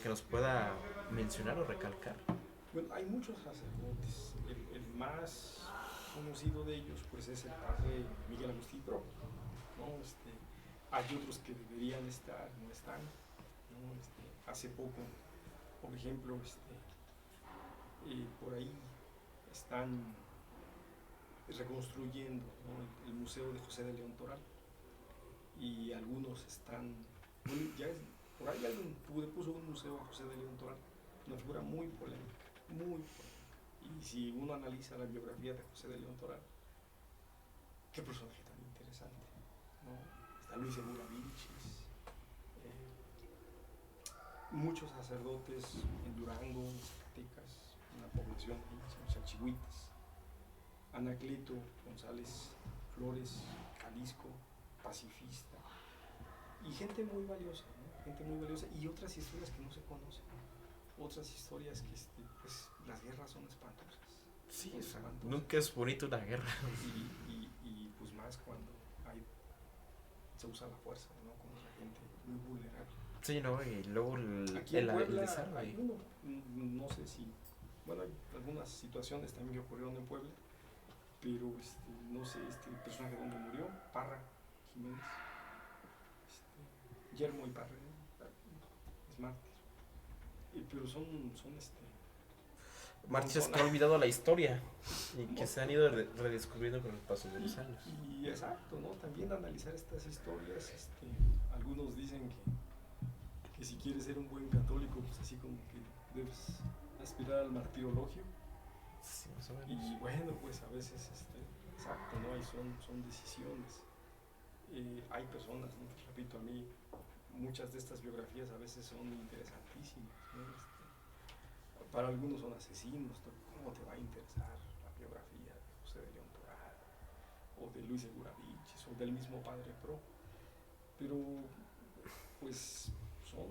que nos pueda mencionar o recalcar. Bueno, hay muchos sacerdotes. El más conocido de ellos pues es el padre Miguel Agustín Pro, ¿no? Hay otros que deberían estar, no están, ¿no? Hace poco, por ejemplo, por ahí están reconstruyendo, ¿no? el Museo de José de León Toral, y algunos están, bueno, por ahí alguien puso un museo a José de León Toral, una figura muy polémica, Y si uno analiza la biografía de José de León Toral, qué personaje tan interesante, ¿no? Está Luis Segura Vilchis, muchos sacerdotes en Durango, en Zacatecas, una población ahí, los Alchihuites, Anacleto González Flores, Jalisco, pacifista, y gente muy valiosa, ¿no? Gente muy valiosa, y otras historias que no se conocen, otras historias que pues las guerras son espantosas. Sí, Son o sea, espantosas. nunca es bonito una guerra. Y pues más cuando se usa la fuerza, ¿no? Contra gente muy vulnerable. Sí, ¿no? Y luego Aquí en Puebla desarme. hay uno, no sé si, bueno, hay algunas situaciones también que ocurrieron en Puebla, pero no sé, personaje donde murió, Parra Jiménez, Guillermo y Parra, es mártir, pero son Mártires que montonas. han olvidado la historia y que se han ido Montonas. redescubriendo con el paso de los años. Y exacto, ¿no? También analizar estas historias, algunos dicen que si quieres ser un buen católico, pues así como que debes aspirar al martirologio. Sí, más o menos. Y bueno, pues a veces, exacto, ¿no? Ahí son decisiones. Hay personas, ¿no? Repito, a mí muchas de estas biografías a veces son interesantísimas, ¿no? Para algunos son asesinos, ¿no? ¿Cómo te va a interesar la biografía de José de León Toral, o de Luis Segura Vilchis, o del mismo Padre Pro? Pero, pues, son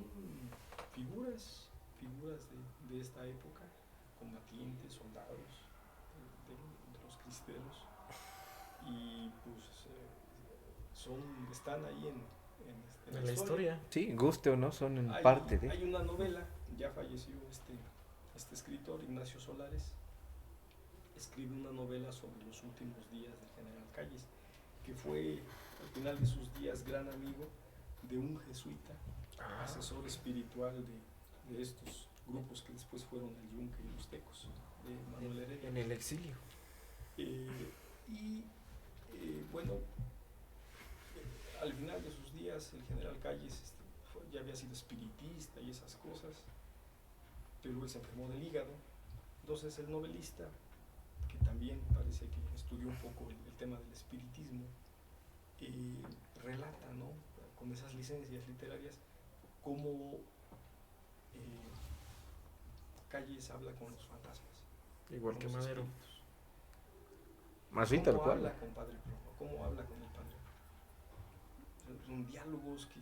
figuras de esta época, combatientes, soldados de los cristeros, y pues están ahí en la historia. Sí, guste o no, son en Hay, parte de. hay una novela, ya falleció este escritor, Ignacio Solares, escribe una novela sobre los últimos días del general Calles, que fue al final de sus días gran amigo de un jesuita, asesor espiritual de estos grupos que después fueron el Yunque y los Tecos, de Manuel Heredia. En el exilio. Bueno, al final de sus días el general Calles ya había sido espiritista y esas cosas, pero él se enfermó del hígado. Entonces el novelista, que también parece que estudió un poco el tema del espiritismo, relata, ¿no? Con esas licencias literarias, cómo Calles habla con los fantasmas. Igual con que los Madero. espíritus. Así tal ¿Cómo cual. habla con Padre Pro? ¿Cómo habla con el Padre Pro? Son diálogos que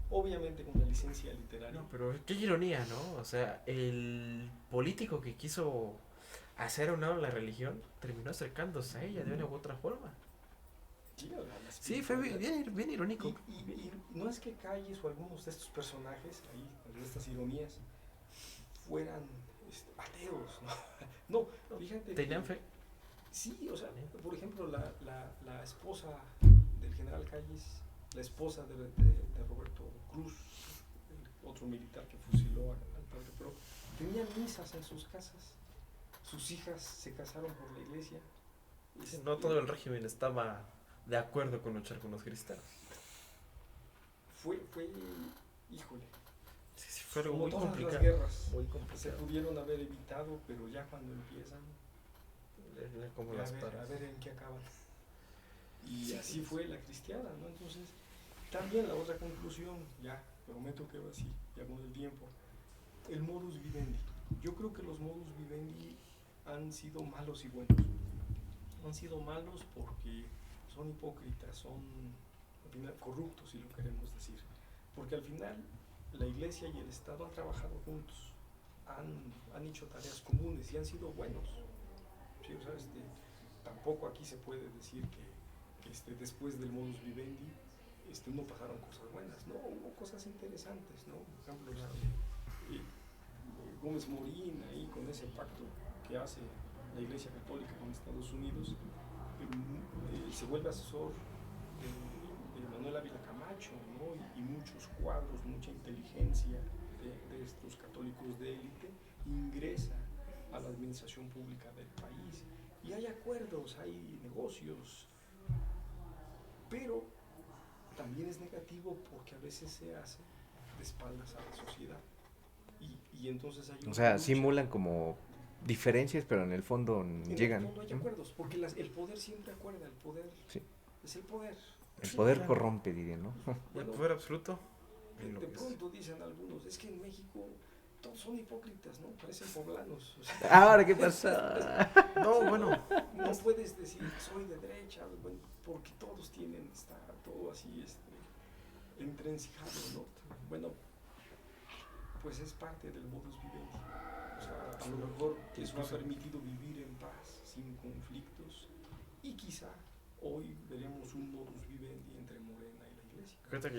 obviamente con la licencia literaria. No, pero qué ironía, ¿no? O sea, el político que quiso hacer a un lado la religión terminó acercándose a ella de una u otra forma. Sí, la Sí, fue bien irónico. Y no es que Calles o algunos de estos personajes, ahí, de estas ironías, fueran ateos, ¿no? No, fíjate. ¿Tenían fe? Sí, o sea, por ejemplo, la esposa del general Calles, la esposa de Roberto Cruz, el otro militar que fusiló al Padre Pro, tenían misas en sus casas. Sus hijas se casaron por la iglesia. No todo el régimen estaba de acuerdo con luchar con los cristianos. Fue híjole. Sí, fue algo como muy todas complicado. las guerras Muy se complicado. pudieron haber evitado, pero ya cuando empiezan, Como a las ver paras. en qué acaban. Y Sí, así fue la cristiana, ¿no? Entonces, también la otra conclusión, ya prometo que va así, ya con el tiempo, el modus vivendi. Yo creo que los modus vivendi han sido malos y buenos. Han sido malos porque son hipócritas, son al final corruptos, si lo queremos decir. Porque al final la iglesia y el Estado han trabajado juntos, han hecho tareas comunes y han sido buenos. ¿Sí? O sea, tampoco aquí se puede decir que después del modus vivendi no pasaron cosas buenas, no, hubo cosas interesantes, ¿no? Por ejemplo, Gómez Morín ahí con ese pacto que hace la Iglesia Católica con Estados Unidos, se vuelve asesor de Manuel Ávila Camacho, ¿no? Y muchos cuadros, mucha inteligencia de estos católicos de élite ingresa a la administración pública del país. Y hay acuerdos, hay negocios, pero también es negativo porque a veces se hace de espaldas a la sociedad. Y entonces hay una O sea, lucha. simulan como diferencias, pero en el fondo En llegan. el fondo hay acuerdos, porque el poder siempre acuerda, el poder Sí. es el poder. El Sí, poder claro. corrompe, diría, ¿no? El Bueno, poder absoluto. de pronto dicen algunos, es que en México todos son hipócritas, ¿no? Parecen poblanos. O sea, Ahora, ¿qué pasa? No, bueno, no puedes decir soy de derecha, bueno, porque todos tienen, está todo así, entrencejado, ¿no? Bueno, pues es parte del modus vivendi. O sea, a lo mejor eso ha permitido vivir en paz, sin conflictos, y quizá hoy veremos un modus vivendi entre Morena y la Iglesia. ahorita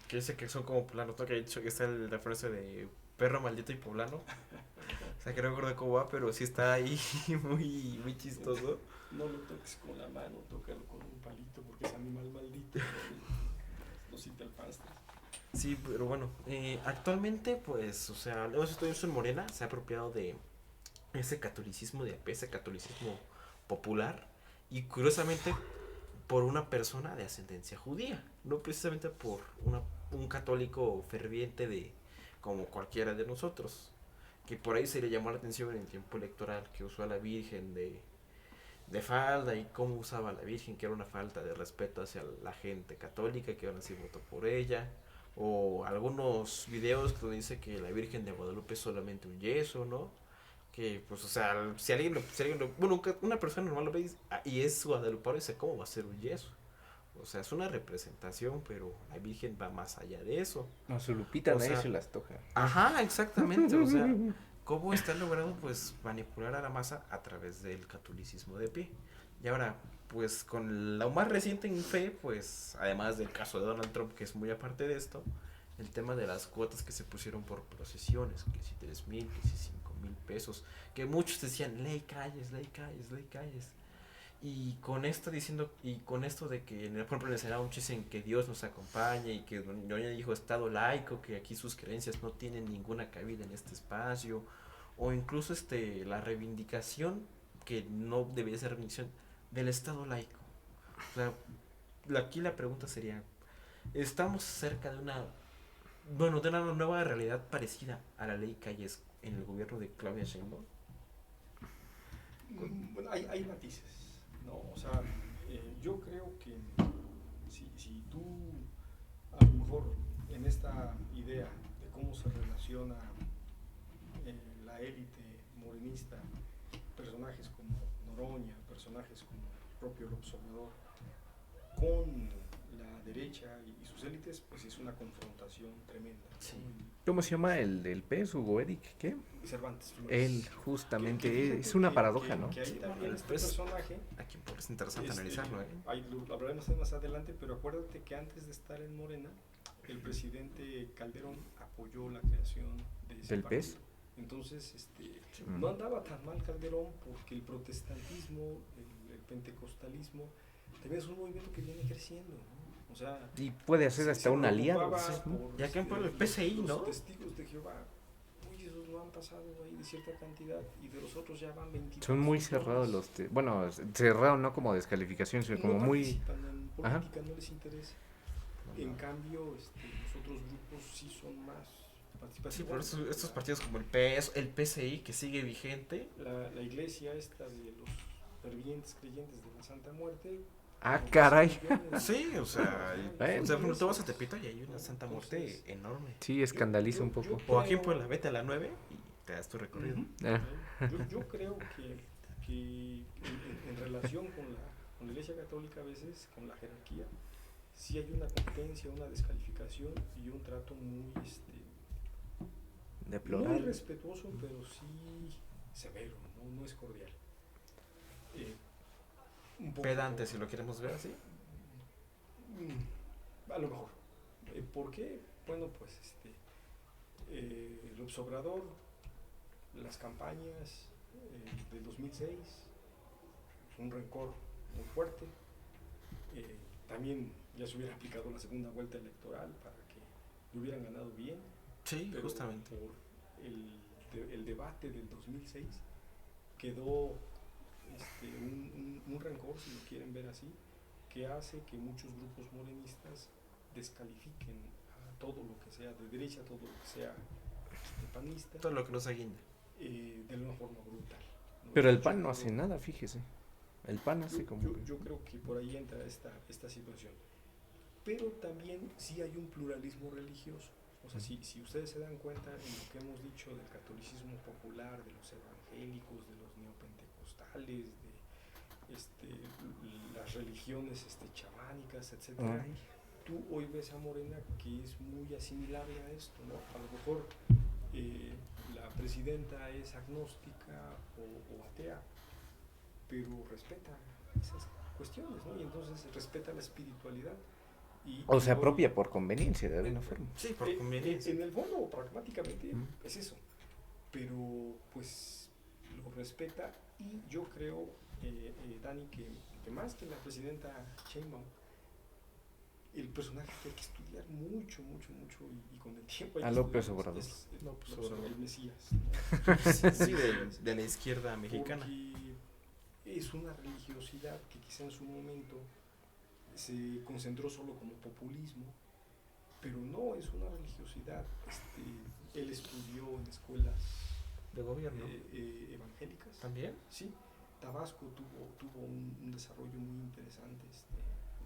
que dice que son como poblanos, ¿no? Que ha dicho que está el referencia de perro maldito y poblano. O sea, que no me acuerdo cómo va, pero sí está ahí muy, muy chistoso. No lo toques con la mano, tócalo con un palito, porque es animal maldito. Lo cita el pastor. Sí, pero bueno, actualmente, pues, o sea, hemos visto eso en Morena, se ha apropiado de ese catolicismo de a pie, ese catolicismo popular, y curiosamente por una persona de ascendencia judía, no precisamente por un católico ferviente de como cualquiera de nosotros, que por ahí se le llamó la atención en el tiempo electoral, que usó a la Virgen de falda y cómo usaba a la Virgen, que era una falta de respeto hacia la gente católica, que aún así votó por ella, o algunos videos donde dice que la Virgen de Guadalupe es solamente un yeso, ¿no? Que, pues, o sea, bueno, una persona normal lo ve y es guadalupano y dice, ¿cómo va a ser un yeso? O sea, es una representación, pero la Virgen va más allá de eso. No, su Lupita O nadie sea, se las toca. Ajá, exactamente, o sea, ¿cómo está logrando, pues, manipular a la masa a través del catolicismo de pie? Y ahora, pues, con lo más reciente en fe, pues, además del caso de Donald Trump, que es muy aparte de esto, el tema de las cuotas que se pusieron por procesiones, que si 3,000, que si 5,000 pesos, que muchos decían, ley calles, ley calles, ley calles. Y con esto diciendo, y con esto de que, por ejemplo, en el Senado muchos dicen que Dios nos acompañe y que Doña dijo Estado laico, que aquí sus creencias no tienen ninguna cabida en este espacio, o incluso la reivindicación, que no debería ser reivindicación, del Estado laico. O sea, aquí la pregunta sería, ¿estamos cerca de de una nueva realidad parecida a la ley Calles en el gobierno de Claudia Sheinbaum? Bueno, hay matices, ¿no? O sea, yo creo que si tú, a lo mejor, en esta idea de cómo se relaciona la élite morenista, personajes como Noroña, personajes como el propio López Obrador, con la derecha y sus élites, pues es una confrontación tremenda. Sí. ¿Cómo se llama el del pez? Hugo Eric, ¿qué? Cervantes Flores. Él, justamente, fíjate es una que- paradoja, que- ¿no? que ahí Sí, también el este pez. personaje. Aquí es interesante analizarlo, ¿eh? Ahí lo hablaremos más adelante, pero acuérdate que antes de estar en Morena, el presidente Calderón apoyó la creación de ese ¿Del partido. PES? Entonces, Mm. no andaba tan mal Calderón porque el protestantismo, el pentecostalismo, también es un movimiento que viene creciendo, ¿no? O sea, Y puede hacer hasta un aliado. preocupaba ¿Sí? por, Y acá en Puebla el PCI, los ¿no? testigos de Jehová. Uy, esos no han pasado ahí de cierta cantidad y de los otros ya van 20. Son muy cerrados los... bueno, cerrado no como descalificación, sino como no muy... participan en Ajá. política, no les interesa. En cambio, los otros grupos sí son más Sí, participativos. por eso estos partidos como el PS, el PCI, que sigue vigente. La iglesia esta de los fervientes creyentes de la Santa Muerte. Ah, como caray. 15 millones. Sí, o sea, Bueno. o sea, por ejemplo, tú vas a Tepito y hay una Santa Muerte Entonces, enorme. Sí, escandaliza Yo- un poco. yo- O aquí en Puebla, vete a la 9 y te das tu recorrido. Ujú. Ah. Yo creo que en relación con la Iglesia Católica a veces, con la jerarquía, sí hay una competencia, una descalificación y un trato muy Deplorable. respetuoso, pero sí severo, no es cordial. Un poco- Pedante, si lo queremos ver así. A lo mejor. ¿Por qué? Bueno, pues el Obrador, las campañas del 2006, un rencor muy fuerte. También ya se hubiera aplicado la segunda vuelta electoral para que le hubieran ganado bien. Sí, Pero justamente. por el debate del 2006 quedó un rencor, si lo quieren ver así, que hace que muchos grupos morenistas descalifiquen a todo lo que sea de derecha, todo lo que sea panista, Todo lo que nos aguinda. de una forma brutal, ¿no? Pero el Yo PAN no creo- hace nada, fíjese. El PAN hace como... yo creo que por ahí entra esta situación. Pero también sí hay un pluralismo religioso. O sea, si ustedes se dan cuenta en lo que hemos dicho del catolicismo popular, de los evangélicos, de los neopentecostales, de las religiones chamánicas, etcétera, Ay, tú hoy ves a Morena que es muy asimilable a esto, ¿no? A lo mejor la presidenta es agnóstica o atea, pero respeta esas cuestiones, ¿no? Y entonces respeta la espiritualidad. o Y sea, hoy, propia por conveniencia, de alguna forma. Sí, por conveniencia. en el fondo, pragmáticamente, Mm. es eso. Pero, pues, lo respeta y yo creo, Dani, que más que la presidenta Sheinbaum, el personaje que hay que estudiar mucho, mucho, mucho y con el tiempo hay A que López estudiarlo, Obrador. es López López Obrador. el Mesías, ¿no? Sí, de la izquierda mexicana. Porque es una religiosidad que quizá en su momento se concentró solo como populismo, pero no es una religiosidad. Él estudió en escuelas De gobierno. evangélicas. ¿También? Sí, Tabasco tuvo un desarrollo muy interesante,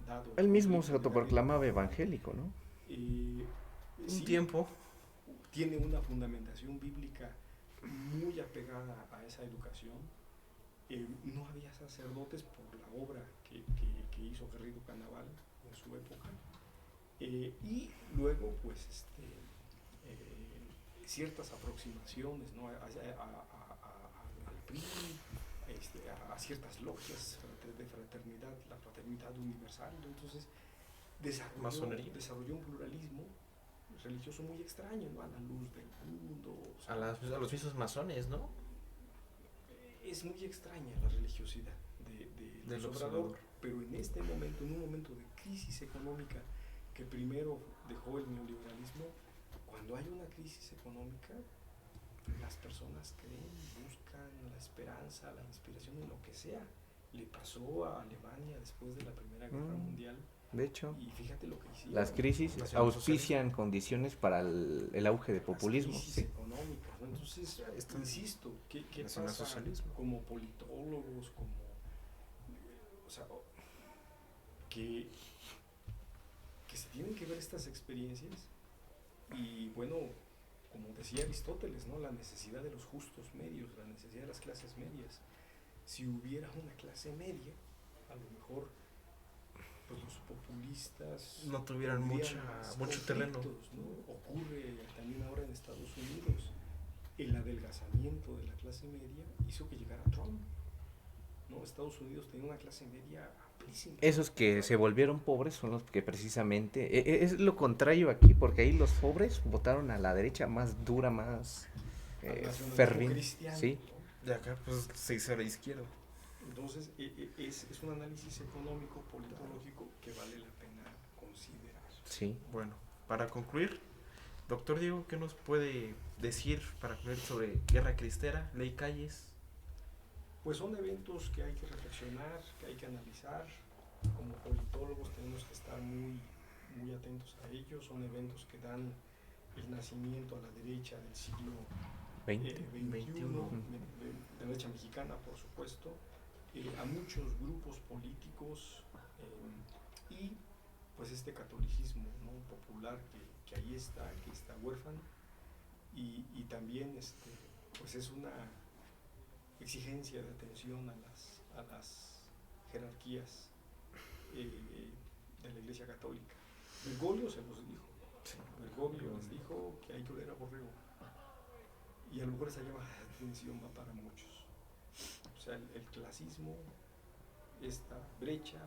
dado el Él mismo conflicto se de Gabriel autoproclamaba García Márquez. evangélico, ¿no? Un Sí, tiempo. tiene una fundamentación bíblica muy apegada a esa educación. No había sacerdotes por la obra que hizo Garrido Canaval en su época. Y luego, pues, ciertas aproximaciones, ¿no? al PRI, a ciertas logias de fraternidad, la fraternidad universal. Entonces, desarrolló un pluralismo religioso muy extraño, ¿no? A la luz del mundo. O sea, A los mismos masones, ¿no? es muy extraña la religiosidad de López Obrador, pero en este momento, en un momento de crisis económica que primero dejó el neoliberalismo, cuando hay una crisis económica, las personas creen, buscan la esperanza, la inspiración en lo que sea. Le pasó a Alemania después de la Primera Guerra Mundial. De hecho, Y fíjate lo que hicieron. las crisis auspician condiciones para el auge de populismo. Las crisis Sí. económicas, ¿no? Entonces, insisto, ¿qué pasa nacionalsocialismo. como politólogos, o sea, que se tienen que ver estas experiencias? Y bueno, como decía Aristóteles, ¿no? La necesidad de los justos medios, la necesidad de las clases medias. Si hubiera una clase media, a lo mejor pues los populistas no tuvieran mucho terreno. ¿no? Ocurre también ahora en Estados Unidos. El adelgazamiento de la clase media hizo que llegara Trump, ¿no? Estados Unidos tenía una clase media amplísima. Esos que se volvieron pobres son los que precisamente... es lo contrario aquí, porque ahí los pobres votaron a la derecha más dura, más ferviente. Sí. ¿no? De acá, pues, se hizo a la izquierda. Entonces, es un análisis económico, politológico que vale la pena considerar. Sí. Bueno, para concluir, doctor Diego, ¿qué nos puede decir para concluir sobre Guerra Cristera, Ley Calles? Pues son eventos que hay que reflexionar, que hay que analizar. Como politólogos tenemos que estar muy, muy atentos a ellos. Son eventos que dan el nacimiento a la derecha del siglo XXI, de la derecha mexicana, por supuesto, a muchos grupos políticos y pues este catolicismo, ¿no? Popular que ahí está, que está huérfano, y también pues es una exigencia de atención a las jerarquías de la Iglesia Católica. Bergoglio se los dijo. Sí. Bergoglio les dijo que hay que oler a borrego. Y a lo mejor esa llamada de atención va para muchos. O sea, el clasismo, esta brecha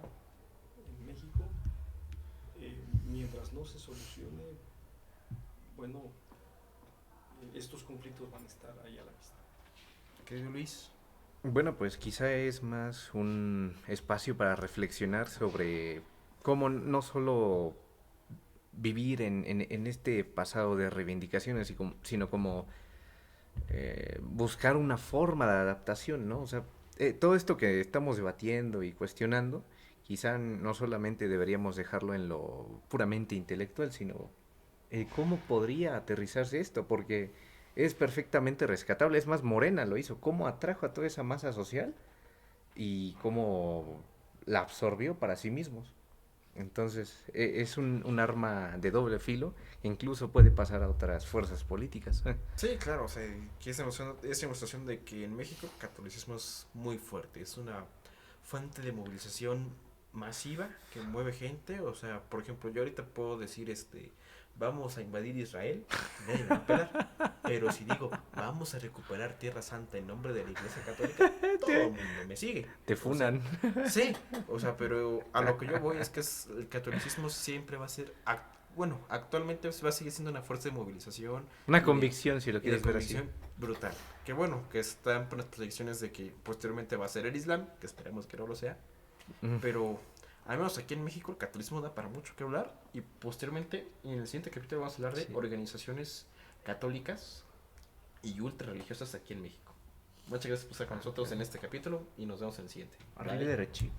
en México, mientras no se solucione, bueno, estos conflictos van a estar ahí a la vista. Querido Luis. Bueno, pues quizá es más un espacio para reflexionar sobre cómo no solo vivir en este pasado de reivindicaciones, sino como buscar una forma de adaptación, ¿no? O sea, todo esto que estamos debatiendo y cuestionando, quizá no solamente deberíamos dejarlo en lo puramente intelectual, sino cómo podría aterrizarse esto, porque es perfectamente rescatable. Es más, Morena lo hizo. Cómo atrajo a toda esa masa social y cómo la absorbió para sí mismos. Entonces, es un arma de doble filo que incluso puede pasar a otras fuerzas políticas. Sí, claro, o sea, que es demostración de que en México el catolicismo es muy fuerte, es una fuente de movilización masiva que mueve gente, o sea, por ejemplo, yo ahorita puedo decir, vamos a invadir Israel, nadie me va a pelar, pero si digo, vamos a recuperar Tierra Santa en nombre de la Iglesia Católica, todo el mundo me sigue. Te O sea, funan. sí, o sea, pero a lo que yo voy es que el catolicismo siempre va a ser, bueno, actualmente va a seguir siendo una fuerza de movilización Una y convicción, si lo y de quieres ver así. convicción brutal. Que bueno, que están por las proyecciones de que posteriormente va a ser el Islam, que esperemos que no lo sea, Ujú. pero al menos aquí en México el catolicismo da para mucho que hablar y posteriormente en el siguiente capítulo vamos a hablar de Sí. organizaciones católicas y ultra religiosas aquí en México. Muchas gracias por estar con nosotros en este capítulo y nos vemos en el siguiente. Bye. Arrivederci.